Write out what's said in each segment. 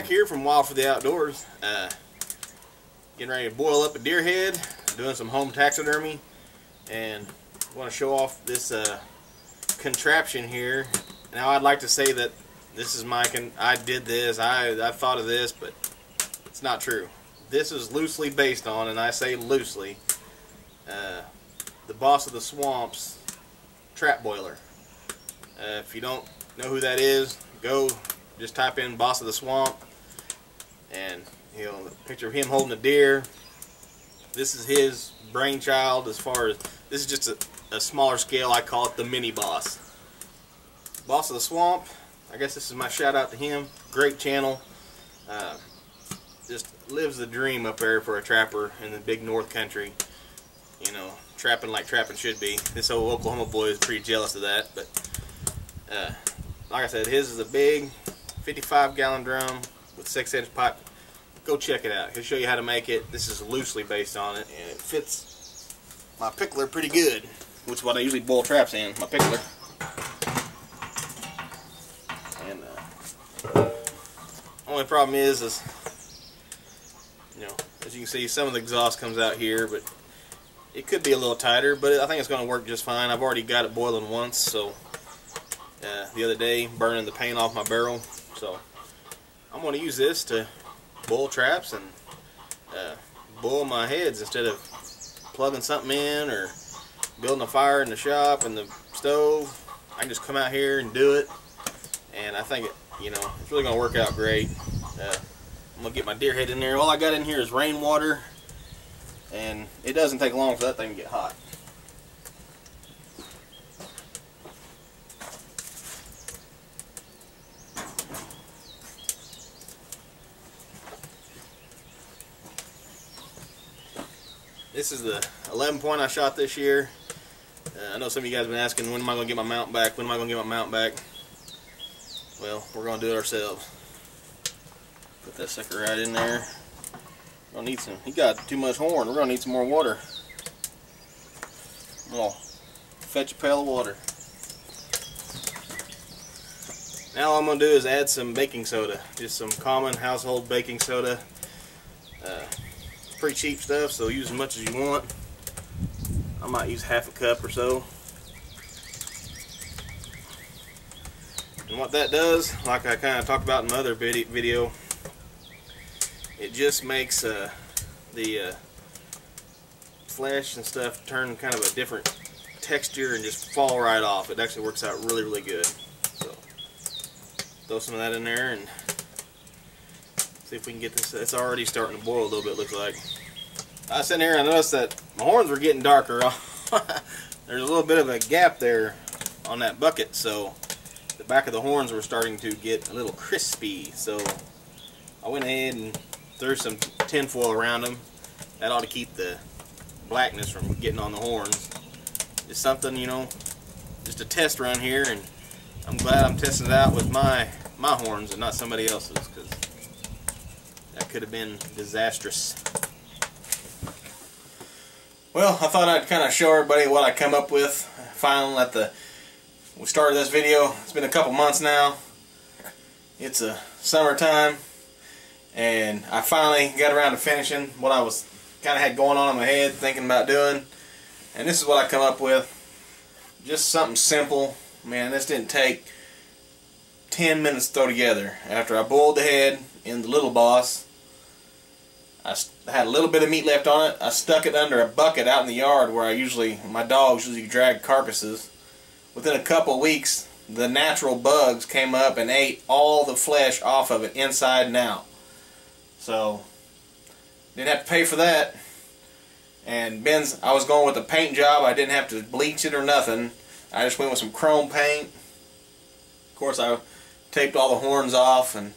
here from Wild for the Outdoors. Getting ready to boil up a deer head, doing some home taxidermy, and I want to show off this contraption here. Now I'd like to say that this is I did this, I thought of this, but it's not true. This is loosely based on, and I say loosely, the Boss of the Swamp's trap boiler. If you don't know who that is, go just type in Boss of the Swamp, and picture of him holding a deer. This is his brainchild. As far as this is just a smaller scale, I call it the mini boss. Boss of the Swamp. I guess this is my shout out to him. Great channel. Just lives the dream up there for a trapper in the big North Country. You know, trapping like trapping should be. This old Oklahoma boy is pretty jealous of that, but like I said, his is a big 55-gallon drum with 6-inch pipe. Go check it out. He'll show you how to make it. This is loosely based on it, and it fits my pickler pretty good, which is what I usually boil traps in, my pickler. And only problem is you know, as you can see, some of the exhaust comes out here, but it could be a little tighter, but I think it's going to work just fine. I've already got it boiling once, so the other day, burning the paint off my barrel. So I'm going to use this to boil traps and boil my heads instead of plugging something in or building a fire in the shop and the stove. I can just come out here and do it, and I think it's really going to work out great. I'm going to get my deer head in there. All I got in here is rainwater, and it doesn't take long for that thing to get hot. This is the 11 point I shot this year. I know some of you guys have been asking, when am I going to get my mount back? When am I going to get my mount back? Well, we're going to do it ourselves. Put that sucker right in there. We're going to need some. He got too much horn. We're going to need some more water. Oh, fetch a pail of water. Now all I'm going to do is add some baking soda. Just some common household baking soda. Pretty cheap stuff, so use as much as you want. I might use half a cup or so. And what that does, like I kind of talked about in my other video, it just makes the flesh and stuff turn kind of a different texture and just fall right off. It actually works out really, really good. So throw some of that in there and see if we can get this. It's already starting to boil a little bit, looks like. I was sitting here and I noticed that my horns were getting darker. There's a little bit of a gap there on that bucket, so the back of the horns were starting to get a little crispy. So I went ahead and threw some tin foil around them. That ought to keep the blackness from getting on the horns. It's something, just a test run here, and I'm glad I'm testing it out with my horns and not somebody else's, because that could have been disastrous. Well, I thought I'd kind of show everybody what I come up with. Finally, we started this video. It's been a couple months now. It's summertime, and I finally got around to finishing what I was kind of had going on in my head, thinking about doing. And this is what I come up with. Just something simple. Man, this didn't take 10 minutes to throw together. After I boiled the head in the Little Boss, I had a little bit of meat left on it. I stuck it under a bucket out in the yard where my dogs usually drag carcasses. Within a couple of weeks, the natural bugs came up and ate all the flesh off of it, inside and out. So, didn't have to pay for that. And I was going with a paint job. I didn't have to bleach it or nothing. I just went with some chrome paint. Of course, I taped all the horns off, and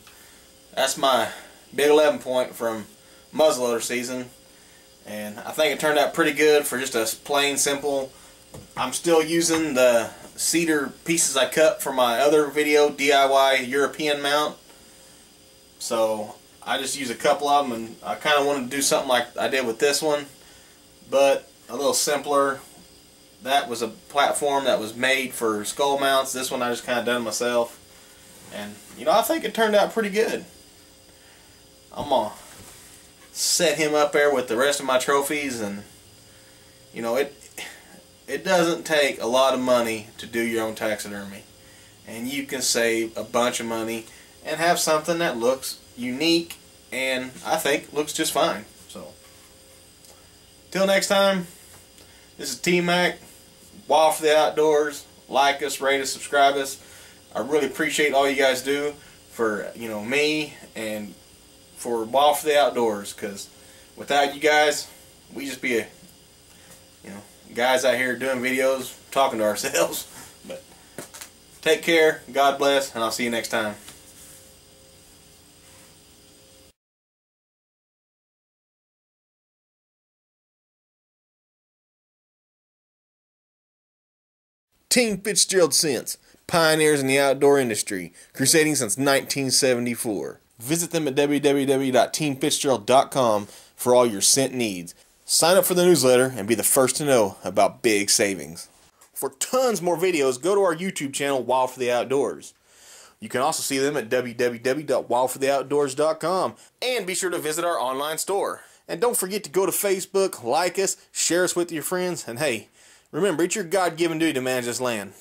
that's my big 11 point from muzzleloader season, and I think it turned out pretty good for just a plain simple. I'm still using the cedar pieces I cut for my other video, DIY European mount, so I just use a couple of them, and I kind of wanted to do something like I did with this one, but a little simpler. That was a platform that was made for skull mounts. This one I just kind of done myself, and I think it turned out pretty good. I'm gonna set him up there with the rest of my trophies. And you know, it doesn't take a lot of money to do your own taxidermy, and you can save a bunch of money and have something that looks unique and I think looks just fine. So till next time, this is T-Mac, Wild for the Outdoors. Like us, rate us, subscribe us. I really appreciate all you guys do for, you know, me and for Wild for the Outdoors, because without you guys, we just be guys out here doing videos, talking to ourselves. But take care, God bless, and I'll see you next time. Team Fitzgerald Scents, pioneers in the outdoor industry, crusading since 1974. Visit them at www.teamfitzgerald.com for all your scent needs. Sign up for the newsletter and be the first to know about big savings. For tons more videos, go to our YouTube channel, Wild for the Outdoors. You can also see them at www.wildfortheoutdoors.com, and be sure to visit our online store. And don't forget to go to Facebook, like us, share us with your friends, and hey, remember, it's your God-given duty to manage this land.